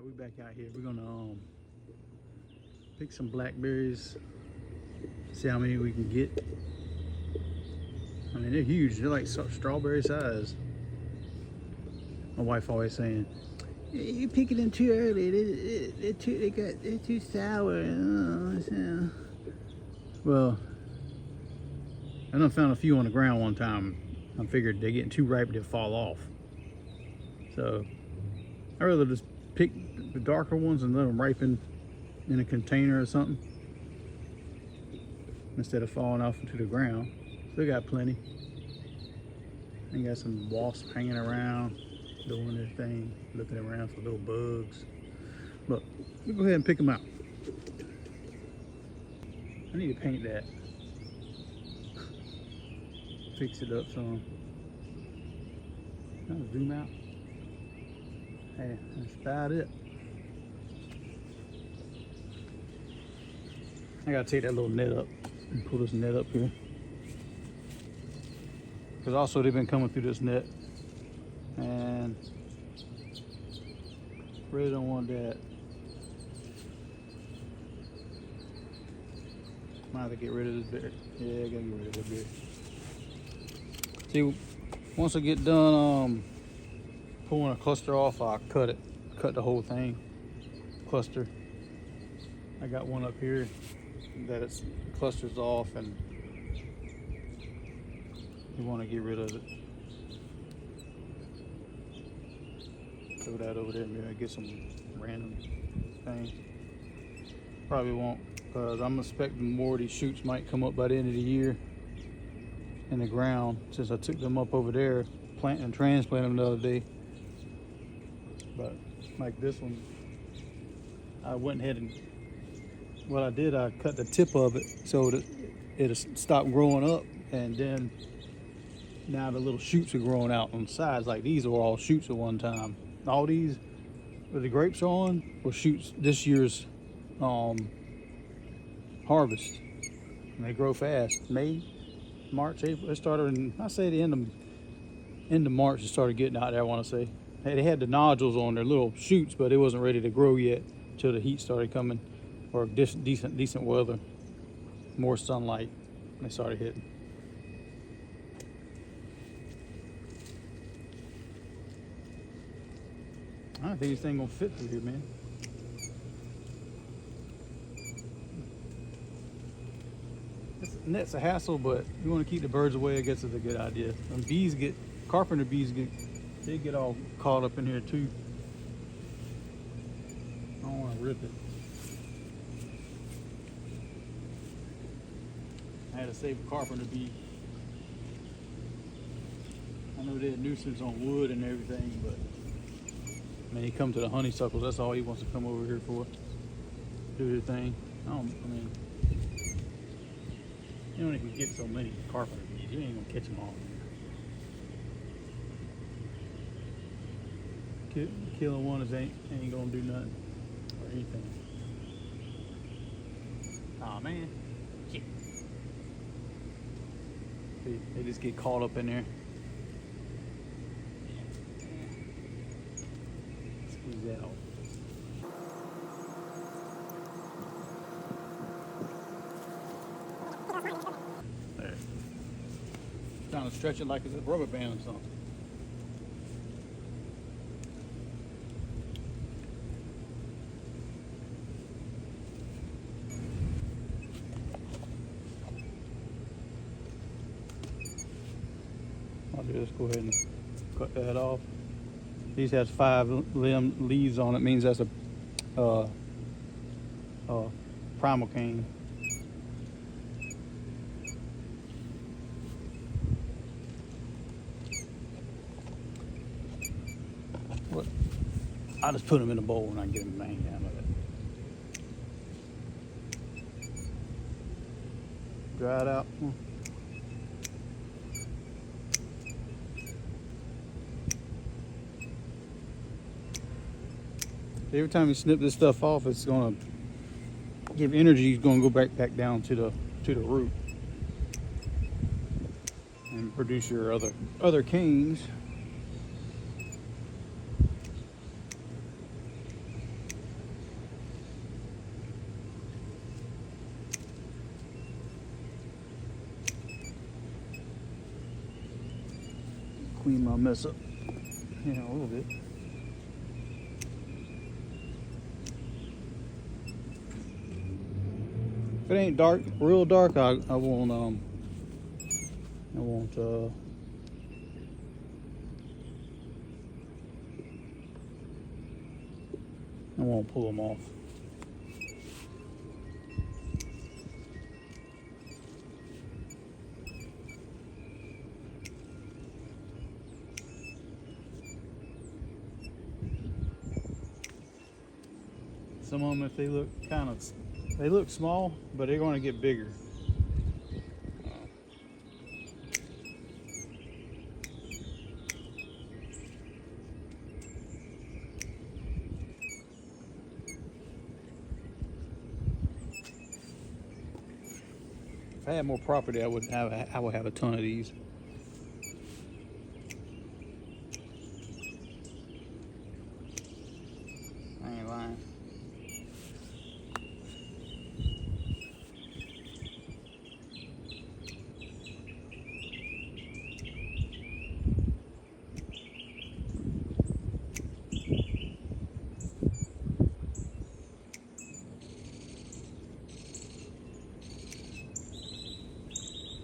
right, we back out here. We're gonna pick some blackberries, see how many we can get. I mean, they're huge. They're like strawberry size. My wife always saying, "You picking them too early. They're too sour." Well, I done found a few on the ground one time. I figured they're getting too ripe to fall off. So I rather just pick the darker ones and let them ripen in a container or something instead of falling off into the ground. Still got plenty. And got some wasps hanging around, doing their thing, looking around for little bugs. But we'll go ahead and pick them out. I need to paint that. Fix it up some. I'll zoom out. Hey, that's about it. I gotta take that little net up and pull this net up here. Because also they've been coming through this net and really don't want that. Might have to get rid of this bit. Yeah, I gotta get rid of this bit. See, once I get done pulling a cluster off, I'll cut it. Cut the whole thing. Cluster. I got one up here that it's clusters off and you want to get rid of it. Throw that over there and maybe get some random thing. Probably won't, because I'm expecting more of these shoots might come up by the end of the year in the ground, since I took them up over there, plant and transplant them the other day. But like this one, I went ahead and what I did, I cut the tip of it so that it'll stop growing up, and then now the little shoots are growing out on the sides. Like these are all shoots at one time. All these where the grapes are on were shoots this year's harvest, and they grow fast. May, March, April. It started in, I say, the end of March. It started getting out there. I want to say they had the nodules on their little shoots, but it wasn't ready to grow yet until the heat started coming, or decent weather, more sunlight. They started hitting. I don't think this thing gonna fit through here, man. This net's a hassle, but you want to keep the birds away. I guess it's a good idea. And carpenter bees they get all caught up in here too. I don't want to rip it. I had to save a carpenter bee. I know they're a nuisance on wood and everything, but man, he come to the honeysuckles. That's all he wants to come over here for. Do their thing. I mean, you only can get so many carpenter bees. You ain't gonna catch them all. Killing one ain't gonna do nothing or anything. Aw, man. Shit. They just get caught up in there. Squeeze that off. There. Trying to stretch it like it's a rubber band or something. I'll just go ahead and cut that off. These has 5 leaves on it. Means that's a primal cane. What? I'll just put them in a bowl and I get them banged down with it. Dry it out. Every time you snip this stuff off, it's gonna give energy. It's gonna go back down to the root and produce your other canes. clean my mess up. Yeah, a little bit. If it ain't dark, real dark, I won't pull them off. Some of them, if they look they look small, but they're going to get bigger. If I had more property, I would have a ton of these. I ain't lying.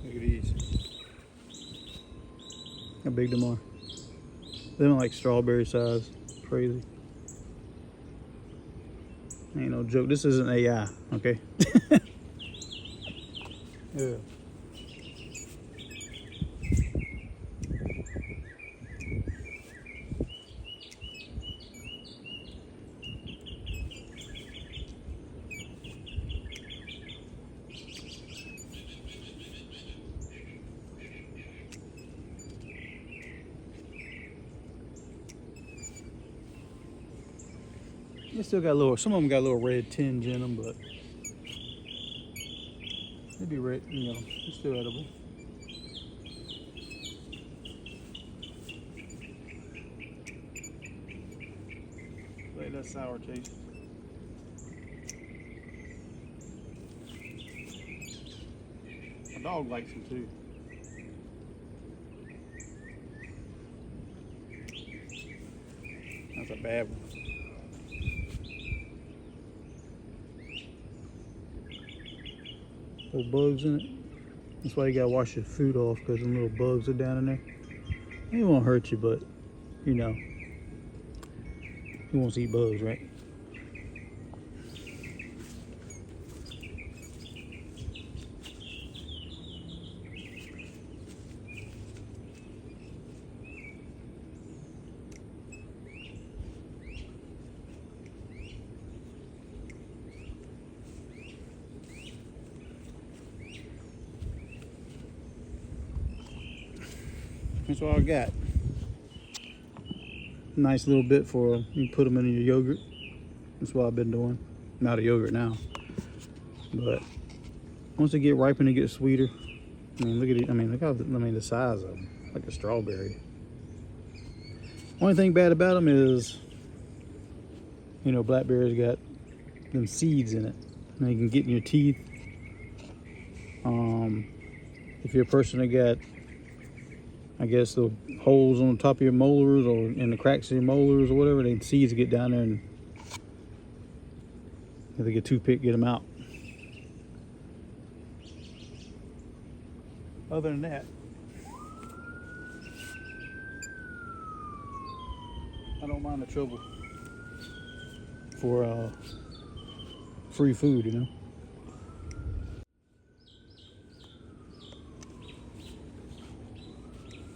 Look at these. How big them are. They're like strawberry size. Crazy. Ain't no joke. This isn't AI, okay? Yeah. They still got some of them got a little red tinge in them, but they'd be red, you know, it's still edible. Like that sour taste. My dog likes them too. That's a bad one. Little bugs in it. That's why you gotta wash your food off, because them little bugs are down in there. They won't hurt you, but you know, who wants to eat bugs, right? That's all I got. Nice little bit for you put them in your yogurt. That's what I've been doing. I'm out of yogurt now, but once they get ripe and they get sweeter, I mean, look at it. I mean, look how the size of them, like a strawberry. Only thing bad about them is, you know, blackberries got them seeds in it. And they can get in your teeth. If you're a person that got, I guess, the holes on the top of your molars or in the cracks of your molars or whatever, the seeds get down there and if they get toothpick, get them out. Other than that, I don't mind the trouble for free food, you know.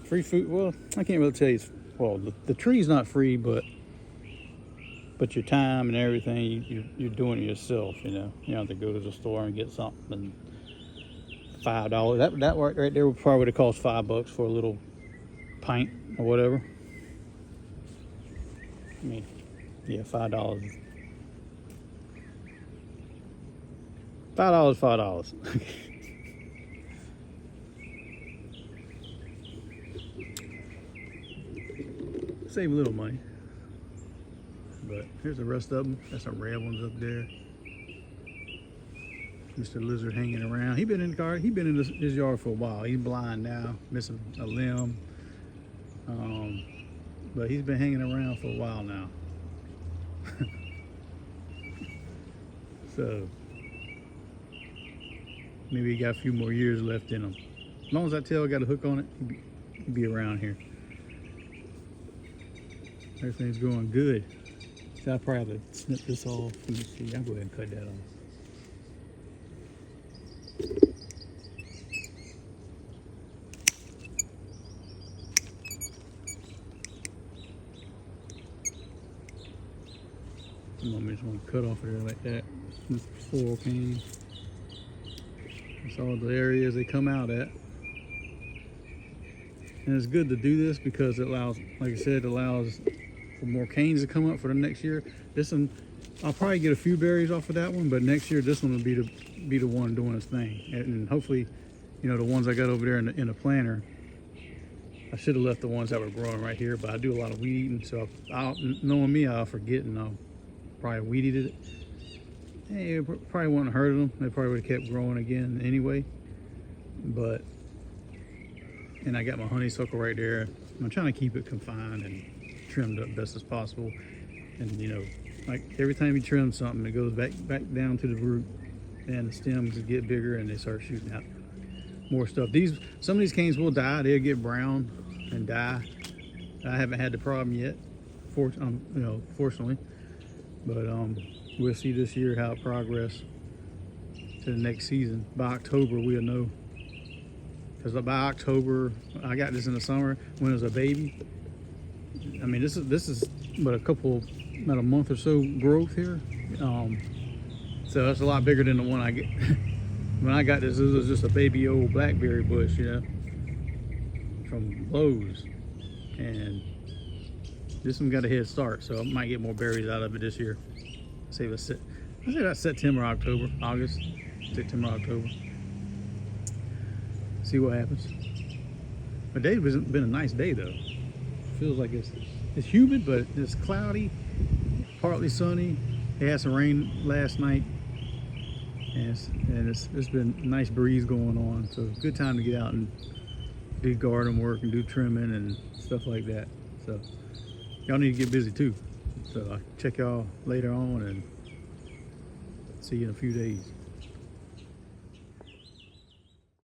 Free food, well, I can't really tell you. Well, the tree's not free, but your time and everything, you're doing it yourself, you know. You don't have to go to the store and get something. $5. That right there would probably cost $5 for a little pint or whatever. I mean, yeah, $5. $5. Save a little money. But here's the rest of them. There's some red ones up there. Mr. Lizard hanging around. He been in the car. He been in his yard for a while. He's blind now, missing a limb. But he's been hanging around for a while now. So maybe he got a few more years left in him. As long as that tail got a hook on it, he'll be around here. Everything's going good. So I'll probably have to snip this off. Let me see. I'll go ahead and cut that off. I'm just going to cut off of there like that. This floral cane. That's all the areas they come out at. And it's good to do this because it allows, like I said, it allows for more canes to come up for the next year. This one, I'll probably get a few berries off of that one, but next year this one will be the one doing its thing. And hopefully, you know, the ones I got over there in the planter, I should have left the ones that were growing right here, but I do a lot of weed eating, so knowing me, I'll forget and I'll probably weed eated it. Hey, it probably wouldn't have hurted them. They probably would have kept growing again anyway. But, and I got my honeysuckle right there. I'm trying to keep it confined and trimmed up best as possible. And you know, like every time you trim something, it goes back down to the root, and the stems get bigger and they start shooting out more stuff. Some of these canes will die. They'll get brown and die. I haven't had the problem yet, fortunately. But we'll see this year how it progresses to the next season. By October, we'll know. Because by October, I got this in the summer when it was a baby. I mean, this is but about a month or so growth here. So that's a lot bigger than the one I get. When I got this was just a baby old blackberry bush, you know, from Lowe's. And this one got a head start, so I might get more berries out of it this year. I say that's September, October, August, September, October. See what happens. But today has been a nice day though. Feels like it's humid, but it's cloudy, partly sunny. It had some rain last night, and it's been a nice breeze going on. So good time to get out and do garden work and do trimming and stuff like that. So y'all need to get busy too. So I'll check y'all later on and see you in a few days.